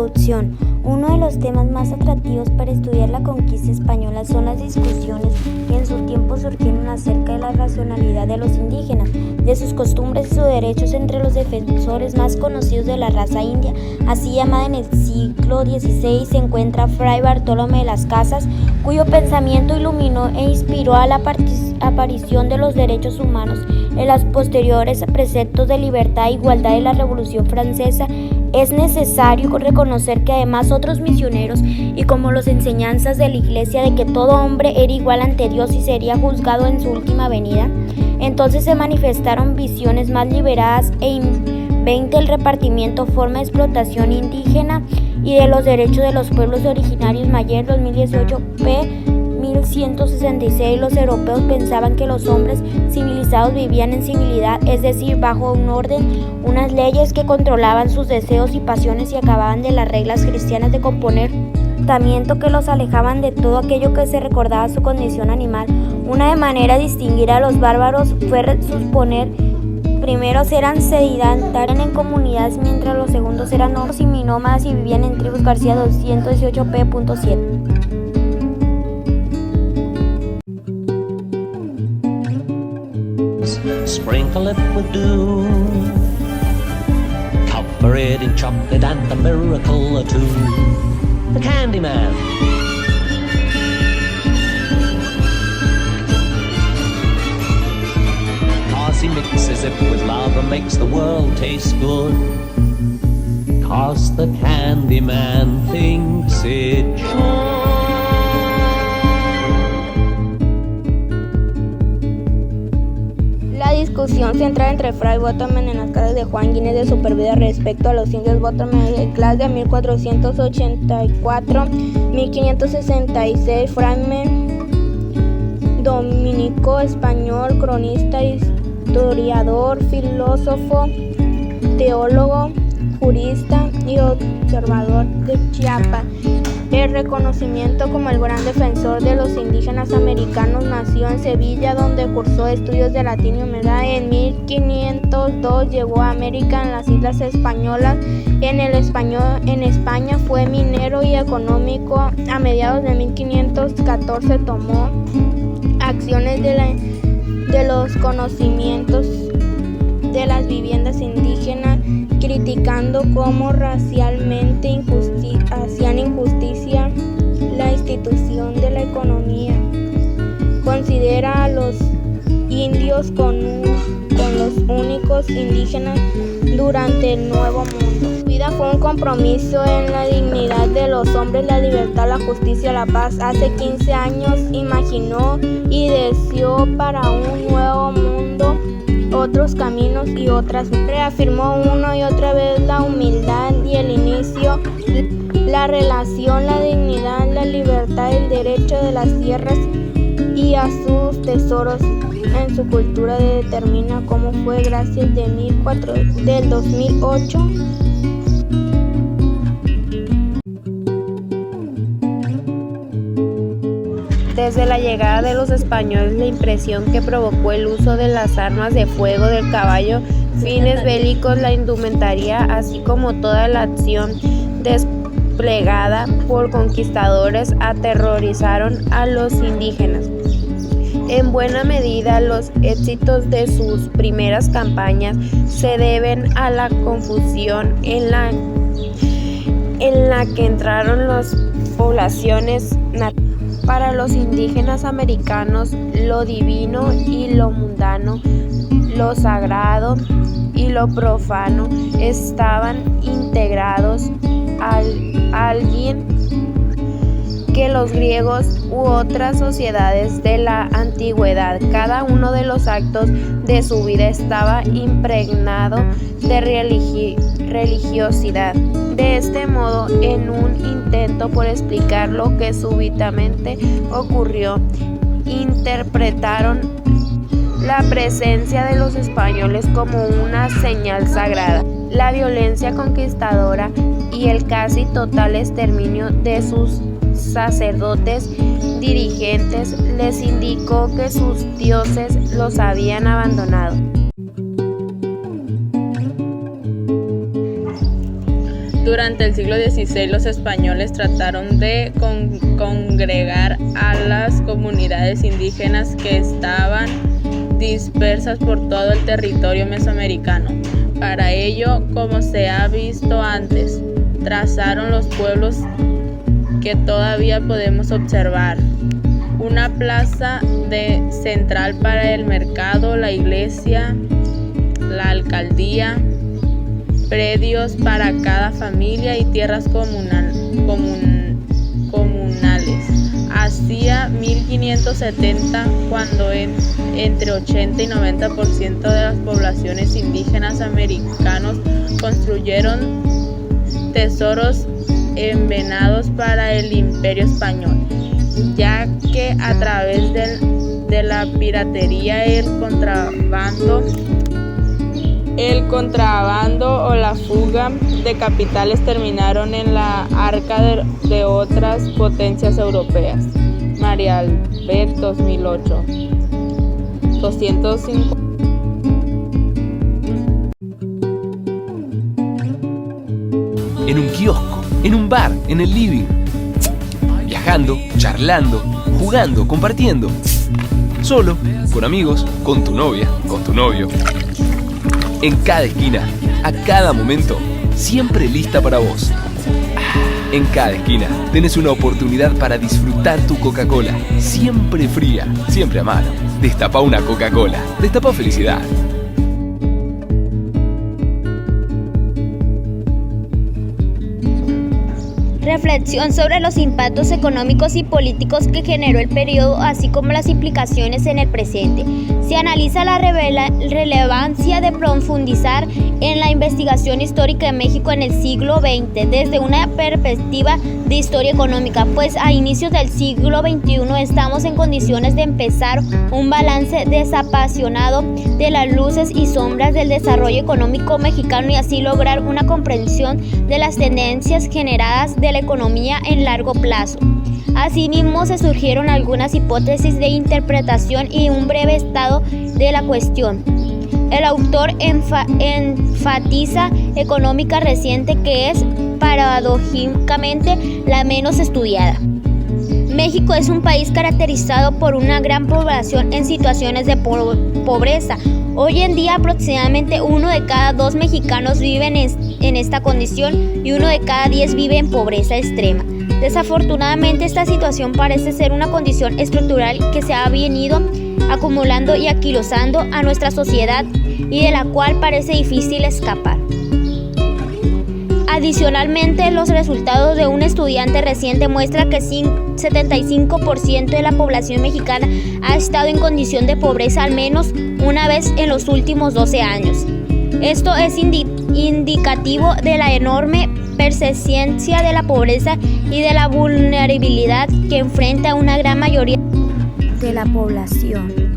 Introducción. Uno de los temas más atractivos para estudiar la conquista española son las discusiones que en su tiempo surgieron acerca de la racionalidad de los indígenas, de sus costumbres y sus derechos. Entre los defensores más conocidos de la raza india, así llamada en el siglo XVI, se encuentra Fray Bartolomé de las Casas, cuyo pensamiento iluminó e inspiró a la aparición de los derechos humanos en los posteriores preceptos de libertad e igualdad de la Revolución Francesa. Es necesario reconocer que además otros misioneros, y como las enseñanzas de la Iglesia de que todo hombre era igual ante Dios y sería juzgado en su última venida, entonces se manifestaron visiones más liberadas e inventa el repartimiento, forma de explotación indígena y de los derechos de los pueblos originarios. Mayer 2018, p. 1166. Los europeos pensaban que los hombres civilizados vivían en civilidad, es decir, bajo un orden, unas leyes que controlaban sus deseos y pasiones y acababan de las reglas cristianas de comportamiento que los alejaban de todo aquello que se recordaba su condición animal. Una de manera de distinguir a los bárbaros fue suponer primeros eran sedentarios en comunidades, mientras los segundos eran nómadas y minómadas y vivían en tribus. García 218 p.7. Sprinkle it with dew, cover it in chocolate and a miracle or two. The Candyman. Cause he mixes it with love and makes the world taste good. Cause the Candyman thinks it should. La discusión central entre Fray Bartolomé en las Casas de Juan Gines de Supervida respecto a los indios Bartolomé de Clase de 1484-1566, Fray dominico español, cronista, historiador, filósofo, teólogo, jurista y observador de Chiapas. El reconocimiento como el gran defensor de los indígenas americanos. Nació en Sevilla, donde cursó estudios de latín y humanidad. En 1502 llegó a América, en las Islas Españolas. En España fue minero y económico. A mediados de 1514 tomó acciones de los conocimientos de las viviendas indígenas, criticando cómo racialmente hacían injusticia la institución de la economía. Considera a los indios con los únicos indígenas durante el Nuevo Mundo. Su vida fue un compromiso en la dignidad de los hombres, la libertad, la justicia, la paz. Hace 15 años imaginó y deseó para un nuevo mundo otros caminos y otras. Reafirmó una y otra vez la humildad y el inicio, la relación, la dignidad, la libertad, el derecho de las tierras y a sus tesoros. En su cultura determina cómo fue gracias del 2008. Desde la llegada de los españoles, la impresión que provocó el uso de las armas de fuego, del caballo, fines bélicos, la indumentaria, así como toda la acción desplegada por conquistadores, aterrorizaron a los indígenas. En buena medida, los éxitos de sus primeras campañas se deben a la confusión en la que entraron las poblaciones nativas. Para los indígenas americanos, lo divino y lo mundano, lo sagrado y lo profano estaban integrados a alguien que los griegos u otras sociedades de la antigüedad. Cada uno de los actos de su vida estaba impregnado de religiosidad. De este modo, en un intento por explicar lo que súbitamente ocurrió, interpretaron la presencia de los españoles como una señal sagrada. La violencia conquistadora y el casi total exterminio de sus sacerdotes dirigentes les indicó que sus dioses los habían abandonado. Durante el siglo XVI los españoles trataron de congregar a las comunidades indígenas que estaban dispersas por todo el territorio mesoamericano. Para ello, como se ha visto antes, trazaron los pueblos que todavía podemos observar: una plaza central para el mercado, la iglesia, la alcaldía, predios para cada familia y tierras comunales. Hacia 1570, cuando entre 80 y 90% de las poblaciones indígenas americanos construyeron tesoros envenenados para el Imperio Español, ya que a través de la piratería, el contrabando o la fuga de capitales terminaron en la arca de otras potencias europeas. María Albert, 2008. 205. En un kiosco, en un bar, en el living. Viajando, charlando, jugando, compartiendo. Solo, con amigos, con tu novia, con tu novio. En cada esquina, a cada momento, siempre lista para vos. En cada esquina tenés una oportunidad para disfrutar tu Coca-Cola. Siempre fría, siempre a mano. Destapá una Coca-Cola. Destapá felicidad. Reflexión sobre los impactos económicos y políticos que generó el periodo, así como las implicaciones en el presente. Se analiza la relevancia de profundizar en la investigación histórica de México en el siglo XX desde una perspectiva de historia económica, pues a inicios del siglo XXI estamos en condiciones de empezar un balance desapasionado de las luces y sombras del desarrollo económico mexicano y así lograr una comprensión de las tendencias generadas de la economía en largo plazo. Asimismo, se surgieron algunas hipótesis de interpretación y un breve estado de la cuestión. El autor enfatiza económica reciente, que es paradójicamente la menos estudiada. México es un país caracterizado por una gran población en situaciones de pobreza. Hoy en día aproximadamente 1 de cada 2 mexicanos viven en esta condición y 1 de cada 10 vive en pobreza extrema. Desafortunadamente, esta situación parece ser una condición estructural que se ha venido acumulando y aquilosando a nuestra sociedad y de la cual parece difícil escapar. Adicionalmente, los resultados de un estudiante reciente muestran que 75% de la población mexicana ha estado en condición de pobreza al menos una vez en los últimos 12 años. Esto es indicativo de la enorme persistencia de la pobreza y de la vulnerabilidad que enfrenta una gran mayoría de la población.